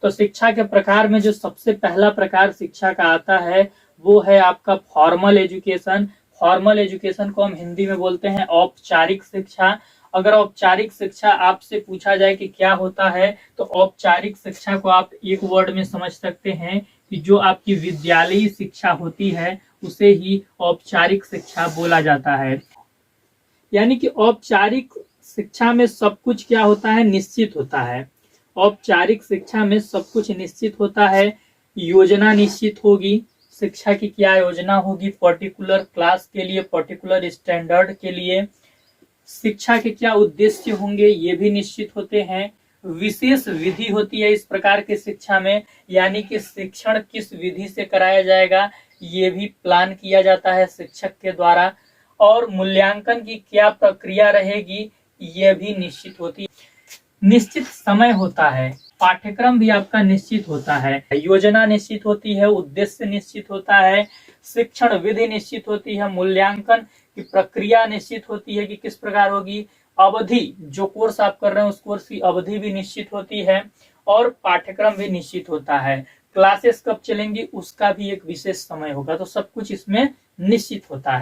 तो शिक्षा के प्रकार में जो सबसे पहला प्रकार शिक्षा का आता है वो है आपका फॉर्मल एजुकेशन। फॉर्मल एजुकेशन को हम हिंदी में बोलते हैं औपचारिक शिक्षा। अगर औपचारिक शिक्षा आपसे पूछा जाए कि क्या होता है, तो औपचारिक शिक्षा को आप एक वर्ड में समझ सकते हैं कि जो आपकी विद्यालयी शिक्षा होती है उसे ही औपचारिक शिक्षा बोला जाता है। यानी कि औपचारिक शिक्षा में सब कुछ क्या होता है, निश्चित होता है। औपचारिक शिक्षा में सब कुछ निश्चित होता है। योजना निश्चित होगी, शिक्षा की क्या योजना होगी पर्टिकुलर क्लास के लिए, पर्टिकुलर स्टैंडर्ड के लिए। शिक्षा के क्या उद्देश्य होंगे ये भी निश्चित होते हैं। विशेष विधि होती है इस प्रकार की शिक्षा में, यानी कि शिक्षण किस विधि से कराया जाएगा ये भी प्लान किया जाता है शिक्षक के द्वारा। और मूल्यांकन की क्या प्रक्रिया रहेगी यह भी निश्चित होती है। निश्चित समय होता है, पाठ्यक्रम भी आपका निश्चित होता है, योजना निश्चित होती है, उद्देश्य निश्चित होता है, शिक्षण विधि निश्चित होती है, मूल्यांकन की प्रक्रिया निश्चित होती है कि किस प्रकार होगी, अवधि जो कोर्स आप कर रहे हैं उस कोर्स की अवधि भी निश्चित होती है और पाठ्यक्रम भी निश्चित होता है। क्लासेस कब चलेंगी उसका भी एक विशेष समय होगा। तो सब कुछ इसमें निश्चित होता है।